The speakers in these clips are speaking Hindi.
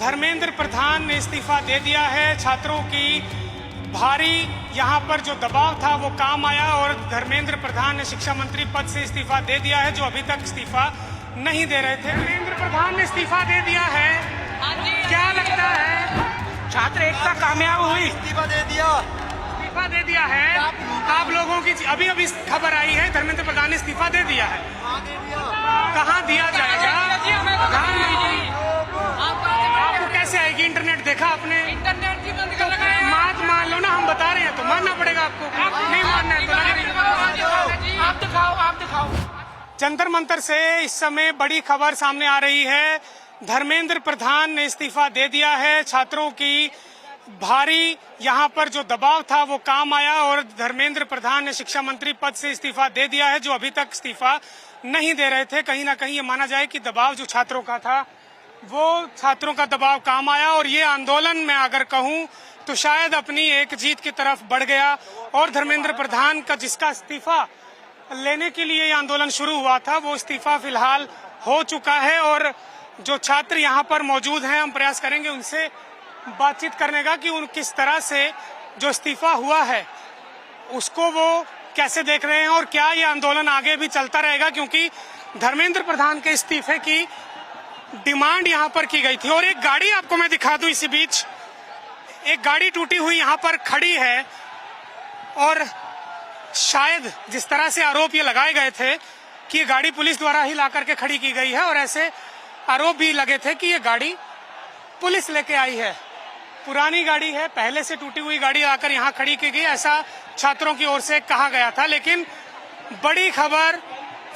धर्मेंद्र प्रधान ने इस्तीफा दे दिया है। छात्रों की भारी यहाँ पर जो दबाव था वो काम आया और धर्मेंद्र प्रधान ने शिक्षा मंत्री पद से इस्तीफा दे दिया है, जो अभी तक इस्तीफा नहीं दे रहे थे। धर्मेंद्र प्रधान ने इस्तीफा दे दिया है। क्या लगता है? छात्र एकता कामयाब हुई, इस्तीफा दे दिया है। आप लोगों की अभी अभी खबर आई है, धर्मेंद्र प्रधान ने इस्तीफा दे दिया है। कहाँ दिया जाएगा? आपको कैसे आएगी? इंटरनेट देखा आपने? इंटरनेट ही बंद कर लगाया। मान लो ना, हम बता रहे हैं तो मानना पड़ेगा आपको। नहीं मानना है तो आप दिखाओ। जंतर मंतर से इस समय बड़ी खबर सामने आ रही है। धर्मेंद्र प्रधान ने इस्तीफा दे दिया है। छात्रों की भारी यहाँ पर जो दबाव था वो काम आया और धर्मेंद्र प्रधान ने शिक्षा मंत्री पद से इस्तीफा दे दिया है, जो अभी तक इस्तीफा नहीं दे रहे थे। कहीं ना कहीं ये माना जाए कि दबाव जो छात्रों का था वो छात्रों का दबाव काम आया और ये आंदोलन में अगर कहूँ तो शायद अपनी एक जीत की तरफ बढ़ गया और धर्मेंद्र प्रधान का जिसका इस्तीफा लेने के लिए ये आंदोलन शुरू हुआ था वो इस्तीफा फिलहाल हो चुका है। और जो छात्र यहाँ पर मौजूद हैं, हम प्रयास करेंगे उनसे बातचीत करने का कि उन किस तरह से जो इस्तीफा हुआ है उसको वो कैसे देख रहे हैं और क्या ये आंदोलन आगे भी चलता रहेगा, क्योंकि धर्मेंद्र प्रधान के इस्तीफे की डिमांड यहाँ पर की गई थी। और एक गाड़ी आपको मैं दिखा दूं, इसी बीच एक गाड़ी टूटी हुई यहाँ पर खड़ी है और शायद जिस तरह से आरोप ये लगाए गए थे कि ये गाड़ी पुलिस द्वारा ही ला करके खड़ी की गई है और ऐसे आरोप भी लगे थे कि ये गाड़ी पुलिस लेके आई है, पुरानी गाड़ी है, पहले से टूटी हुई गाड़ी आकर यहाँ खड़ी की गई, ऐसा छात्रों की ओर से कहा गया था। लेकिन बड़ी खबर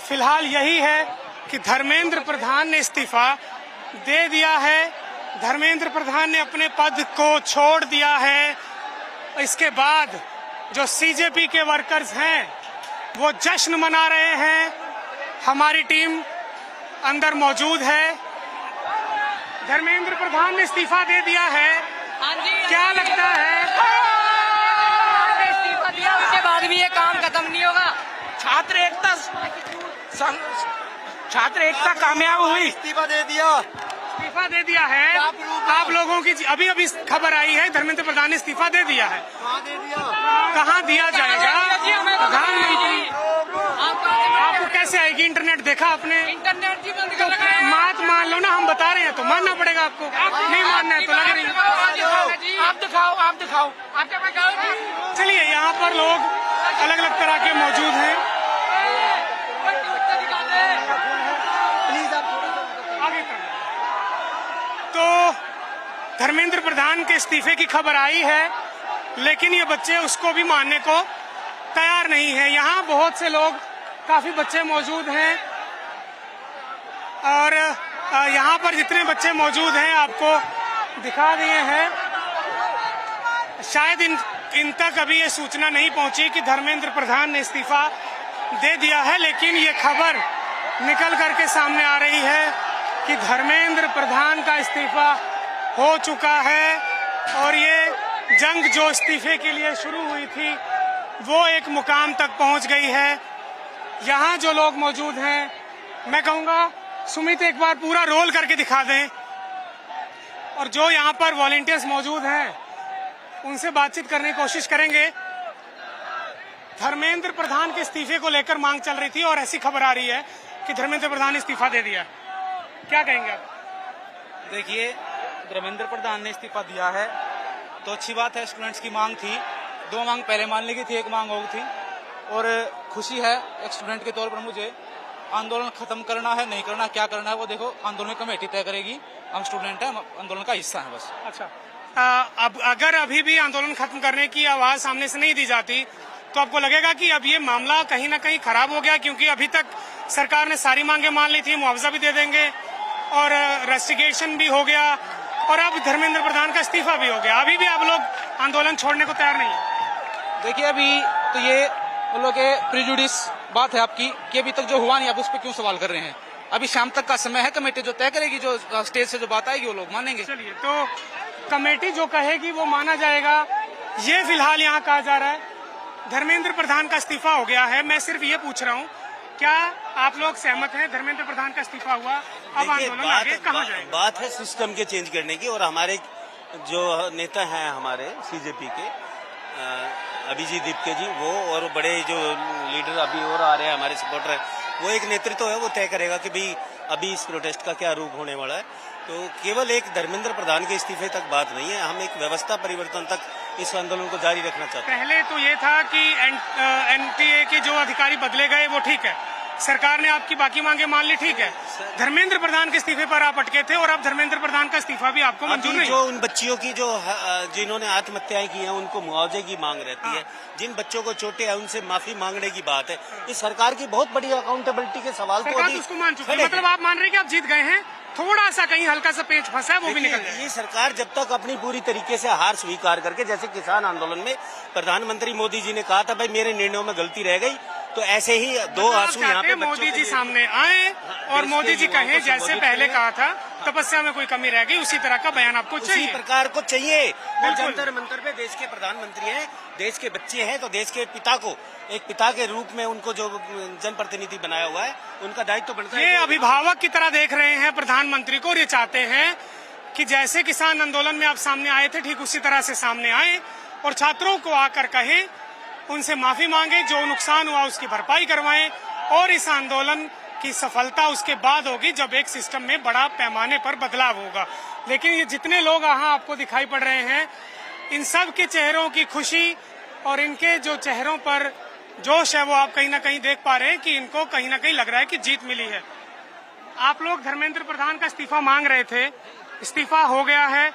फिलहाल यही है कि धर्मेंद्र प्रधान ने इस्तीफा दे दिया है। धर्मेंद्र प्रधान ने अपने पद को छोड़ दिया है। इसके बाद जो सीजेपी के वर्कर्स हैं वो जश्न मना रहे हैं। हमारी टीम अंदर मौजूद है। धर्मेंद्र प्रधान ने इस्तीफा दे दिया है। क्या लगता है? इस्तीफा दिया उसके बाद भी ये काम खत्म नहीं होगा। छात्र एकता कामयाब हुई, इस्तीफा दे दिया है। आप लोगों की अभी अभी खबर आई है, धर्मेंद्र प्रधान ने इस्तीफा दे दिया है। कहाँ दिया जाएगा? आपको कैसे आएगी? इंटरनेट देखा आपने? इंटरनेट ही बंद कर लगाया। मान लो ना, हम बता रहे हैं तो मानना पड़ेगा आपको। नहीं मानना है तो लगे नहीं। आप दिखाओ। चलिए, यहाँ पर लोग अलग अलग तरह के मौजूद हैं। आगे तो धर्मेंद्र प्रधान के इस्तीफे की खबर आई है, लेकिन ये बच्चे उसको भी मानने को तैयार नहीं है। यहाँ बहुत से लोग, काफी बच्चे मौजूद हैं और यहाँ पर जितने बच्चे मौजूद हैं आपको दिखा दिए हैं। शायद इन तक अभी ये सूचना नहीं पहुंची कि धर्मेंद्र प्रधान ने इस्तीफा दे दिया है, लेकिन ये खबर निकल करके सामने आ रही है कि धर्मेंद्र प्रधान का इस्तीफा हो चुका है और ये जंग जो इस्तीफे के लिए शुरू हुई थी वो एक मुकाम तक पहुंच गई है। यहाँ जो लोग मौजूद हैं, मैं कहूँगा सुमित एक बार पूरा रोल करके दिखा दें और जो यहाँ पर वॉलंटियर्स मौजूद हैं उनसे बातचीत करने की कोशिश करेंगे। धर्मेंद्र प्रधान के इस्तीफे को लेकर मांग चल रही थी और ऐसी खबर आ रही है कि धर्मेंद्र प्रधान ने इस्तीफा दे दिया। क्या कहेंगे आप? देखिए, धर्मेंद्र प्रधान ने इस्तीफा दिया है तो अच्छी बात है। स्टूडेंट्स की मांग थी, दो मांग पहले मान ली गई थी, एक मांग और थी और खुशी है एक स्टूडेंट के तौर पर। मुझे आंदोलन खत्म करना है, नहीं करना, क्या करना है वो देखो आंदोलन कमेटी तय करेगी। हम स्टूडेंट हैं, आंदोलन का हिस्सा है बस। अच्छा, अब अगर अभी भी आंदोलन खत्म करने की आवाज सामने से नहीं दी जाती तो आपको लगेगा कि अब ये मामला कहीं ना कहीं खराब हो गया, क्योंकि अभी तक सरकार ने सारी मांगे मान ली थी, मुआवजा भी दे देंगे और रेस्टिगेशन भी हो गया और अब धर्मेंद्र प्रधान का इस्तीफा भी हो गया, अभी भी आप लोग आंदोलन छोड़ने को तैयार नहीं है? देखिए, अभी तो ये उन लोग के प्रिजुडिस बात है आपकी कि अभी तक जो हुआ नहीं, आप उस पर क्यों सवाल कर रहे हैं? अभी शाम तक का समय है, कमेटी जो तय करेगी, जो स्टेज से जो बात आएगी वो लोग मानेंगे। चलिए, तो कमेटी जो कहेगी वो माना जाएगा। ये फिलहाल यहाँ कहा जा रहा है धर्मेंद्र प्रधान का इस्तीफा हो गया है। मैं सिर्फ ये पूछ रहा हूँ क्या आप लोग सहमत हैं? धर्मेंद्र प्रधान का इस्तीफा हुआ, अब देखिए, आंदोलन आगे कहाँ जाएगा? बात है सिस्टम के चेंज करने की, और हमारे जो नेता हैं हमारे सीजेपी के अभिजीत दीपके जी, वो और बड़े जो लीडर अभी और आ रहे हैं हमारे सपोर्टर हैं, वो एक नेतृत्व है, वो तय करेगा कि भाई अभी इस प्रोटेस्ट का क्या रूप होने वाला है। तो केवल एक धर्मेंद्र प्रधान के इस्तीफे तक बात नहीं है, हम एक व्यवस्था परिवर्तन तक इस आंदोलन को जारी रखना चाहते हैं। पहले तो ये था कि एनटीए के जो अधिकारी बदले गए वो ठीक है, सरकार ने आपकी बाकी मांगे मान ली, ठीक है। धर्मेंद्र प्रधान के इस्तीफे पर आप अटके थे और अब धर्मेंद्र प्रधान का इस्तीफा भी आपको मंजूर नहीं। जो उन बच्चियों की जो जिन्होंने आत्महत्याएं की हैं उनको मुआवजे की मांग रहती है, जिन बच्चों को चोटें हैं उनसे माफी मांगने की बात है। इस सरकार की बहुत बड़ी अकाउंटेबिलिटी के सवाल सरकार तो उसको मान चुकी है, मतलब आप मान रहे हैं कि आप जीत गए हैं, थोड़ा सा कहीं हल्का सा पेच फंसा है वो भी निकल जाएगा। ये सरकार जब तक अपनी पूरी तरीके से हार स्वीकार करके, जैसे किसान आंदोलन में प्रधानमंत्री मोदी जी ने कहा था भाई मेरे निर्णयों में गलती रह गई, तो ऐसे ही दो आंसू यहाँ पे मोदी जी सामने आए और मोदी जी कहे जैसे पहले कहा था तपस्या में कोई कमी रह गई, उसी तरह का बयान आपको चाहिए। उसी प्रकार को चाहिए। वो जंतर मंतर पे देश के प्रधानमंत्री हैं, देश के बच्चे हैं, तो देश के पिता को एक पिता के रूप में उनको जो जनप्रतिनिधि बनाया हुआ है उनका दायित्व बनता है। ये अभिभावक की तरह देख रहे हैं प्रधानमंत्री को, और ये चाहते हैं कि जैसे किसान आंदोलन में आप सामने आए थे ठीक उसी तरह से सामने आए और छात्रों को आकर कहें, उनसे माफी मांगे, जो नुकसान हुआ उसकी भरपाई करवाएं, और इस आंदोलन की सफलता उसके बाद होगी जब एक सिस्टम में बड़ा पैमाने पर बदलाव होगा। लेकिन ये जितने लोग यहाँ आपको दिखाई पड़ रहे हैं, इन सब के चेहरों की खुशी और इनके जो चेहरों पर जोश है वो आप कहीं ना कहीं देख पा रहे हैं कि इनको कहीं ना कहीं लग रहा है कि जीत मिली है। आप लोग धर्मेंद्र प्रधान का इस्तीफा मांग रहे थे, इस्तीफा हो गया है।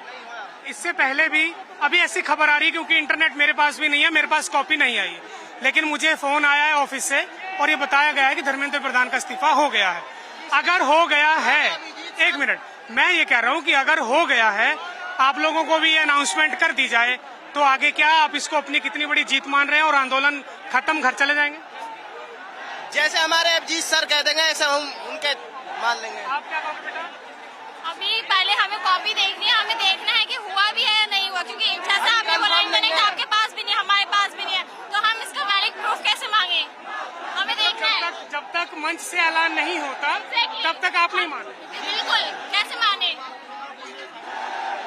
इससे पहले भी अभी ऐसी खबर आ रही है, क्योंकि इंटरनेट मेरे पास भी नहीं है, मेरे पास कॉपी नहीं आई, लेकिन मुझे फोन आया है ऑफिस से और ये बताया गया है कि धर्मेंद्र प्रधान का इस्तीफा हो गया है। अगर हो गया है, एक मिनट, मैं ये कह रहा हूँ कि अगर हो गया है, आप लोगों को भी ये अनाउंसमेंट कर दी जाए तो आगे क्या आप इसको अपनी कितनी बड़ी जीत मान रहे हैं और आंदोलन खत्म, घर चले जाएंगे? जैसे हमारे अभिजीत सर कह देंगे ऐसा हम उनके मान लेंगे। आप क्या कहोगे बेटा? अभी पहले हमें कॉपी देखनी है, हमें देखना है कि हुआ भी है या नहीं हुआ, क्योंकि जैसा आपने बोला इंटरनेट आपके पास भी नहीं, हमारे पास भी नहीं है, तो हम इसका वैलिड प्रूफ कैसे मांगे? हमें देखना है। जब तक मंच से ऐलान नहीं होता तब तक आप नहीं माने? बिल्कुल, कैसे माने?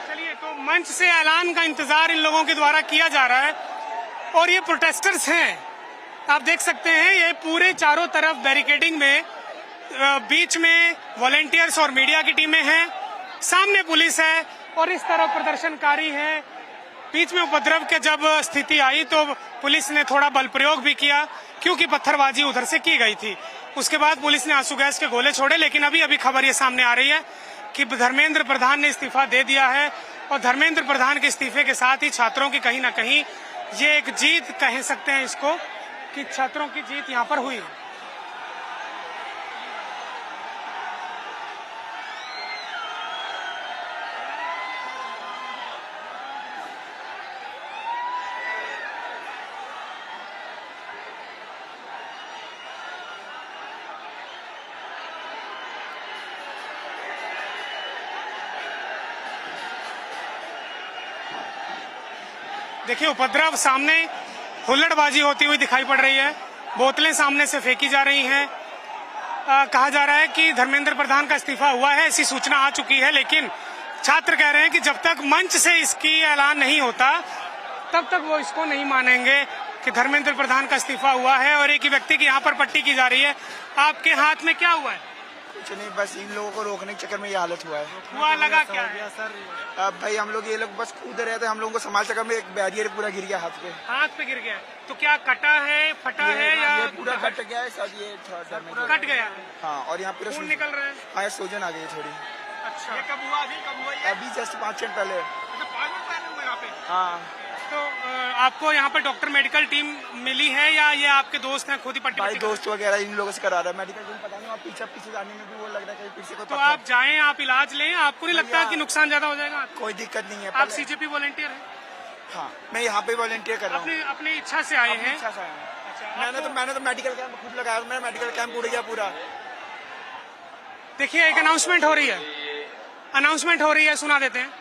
चलिए, तो मंच से ऐलान का इंतजार इन लोगों के द्वारा किया जा रहा है और ये प्रोटेस्टर्स हैं, आप देख सकते हैं, ये पूरे चारों तरफ बैरिकेडिंग में, बीच में वॉलेंटियर्स और मीडिया की टीमें हैं, सामने पुलिस है और इस तरफ प्रदर्शनकारी हैं। बीच में उपद्रव के जब स्थिति आई तो पुलिस ने थोड़ा बल प्रयोग भी किया, क्योंकि पत्थरबाजी उधर से की गई थी। उसके बाद पुलिस ने आंसू गैस के गोले छोड़े, लेकिन अभी अभी खबर ये सामने आ रही है कि धर्मेंद्र प्रधान ने इस्तीफा दे दिया है और धर्मेंद्र प्रधान के इस्तीफे के साथ ही छात्रों की कहीं ना कहीं ये एक जीत कह सकते हैं इसको, कि छात्रों की जीत यहाँ पर हुई है। देखिए, उपद्रव सामने, हुल्लड़बाजी होती हुई दिखाई पड़ रही है, बोतलें सामने से फेंकी जा रही हैं। कहा जा रहा है कि धर्मेंद्र प्रधान का इस्तीफा हुआ है, ऐसी सूचना आ चुकी है, लेकिन छात्र कह रहे हैं कि जब तक मंच से इसकी ऐलान नहीं होता तब तक वो इसको नहीं मानेंगे कि धर्मेंद्र प्रधान का इस्तीफा हुआ है। और एक ही व्यक्ति की यहाँ पर पट्टी की जा रही है। आपके हाथ में क्या हुआ है? कुछ नहीं, बस इन लोगों को रोकने के चक्कर में ये हालत हुआ है। हुआ लगा क्या है? अब भाई हम लोग, ये लोग बस कूद रहे थे, हम लोगों को संभाल चक्कर में एक बैरियर पूरा गिर गया हाथ पे। हाथ पे गिर गया, तो क्या कटा है, फटा है या ये पूरा कट गया है सब, ये थोड़ा कट गया? हाँ, और यहाँ पूरा खून निकल रहा है? हाँ, सूजन आ गई थोड़ी। अच्छा, ये कब हुआ? कब हुआ? अभी जस्ट 5 मिनट पहले। 5 मिनट पहले हुआ यहाँ पे? हाँ। तो आपको यहाँ पर डॉक्टर मेडिकल टीम मिली है या ये आपके दोस्त हैं खुद ही पट्टी? भाई दोस्त वगैरह इन लोगों से करा रहा है मेडिकल टीम, पता नहीं, आप पीछे जाने में भी वो लग रहा है पीछे को। तो आप जाएं, आप इलाज लें, आपको नहीं लगता कि नुकसान ज्यादा हो जाएगा? कोई दिक्कत नहीं है। आप सीजेपी वॉलंटियर हैं? हाँ, मैं यहाँ पे वॉलंटियर कर रहा हूँ। अपनी इच्छा से आए हैं? अच्छा से आया हूँ। अच्छा, मैंने तो मेडिकल कैंप खुद लगाया, मेरा मेडिकल कैंप उड़ गया पूरा। देखिए, एक अनाउंसमेंट हो रही है, अनाउंसमेंट हो रही है, सुना देते हैं।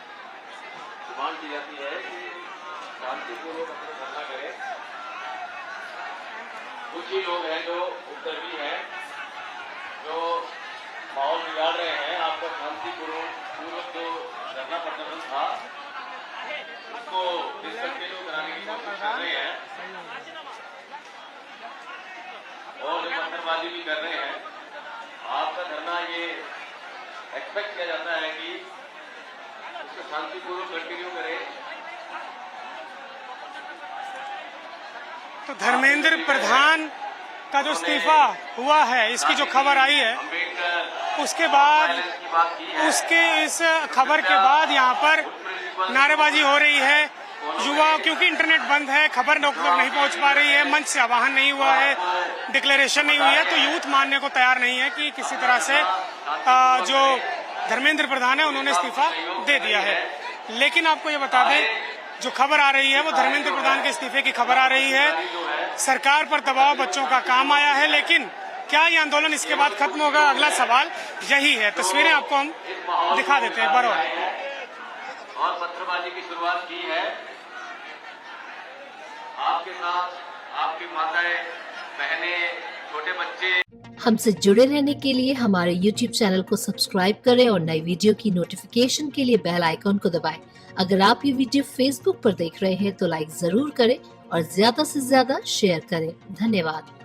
कुछ ही लोग हैं जो उपद्रवी हैं, जो माहौल बिगाड़ रहे हैं। आपका शांतिपूर्वक जो धरना प्रदर्शन था उसको डिसकंटिन्यू कराने की कोशिश कर रहे हैं और पत्थरबाजी भी कर रहे हैं। आपका धरना ये एक्सपेक्ट किया जाता है कि उसको शांतिपूर्वक कंटिन्यू करें। तो धर्मेंद्र प्रधान का जो इस्तीफा हुआ है, इसकी जो खबर आई है, उसके बाद उसके इस खबर के बाद यहाँ पर नारेबाजी हो रही है। युवा, क्योंकि इंटरनेट बंद है, खबर लोग तक नहीं पहुंच पा रही है, मंच से आह्वान नहीं हुआ है, डिक्लेरेशन नहीं हुई है, तो यूथ मानने को तैयार नहीं है कि किसी तरह से जो धर्मेंद्र प्रधान है उन्होंने इस्तीफा दे दिया है। लेकिन आपको ये बता दें, जो खबर आ रही है वो धर्मेंद्र प्रधान के इस्तीफे की खबर आ रही है। सरकार पर दबाव बच्चों का काम आया है, लेकिन क्या ये आंदोलन इसके बाद खत्म होगा, अगला सवाल यही है। तस्वीरें आपको हम दिखा देते हैं बरौर। और पत्थरबाजी की शुरुआत की है। आपके साथ आपकी माताएं, बहनें, छोटे बच्चे। हमसे जुड़े रहने के लिए हमारे YouTube चैनल को सब्सक्राइब करें और नई वीडियो की नोटिफिकेशन के लिए बेल आइकॉन को दबाएं। अगर आप ये वीडियो Facebook पर देख रहे हैं तो लाइक जरूर करें और ज्यादा से ज्यादा शेयर करें। धन्यवाद।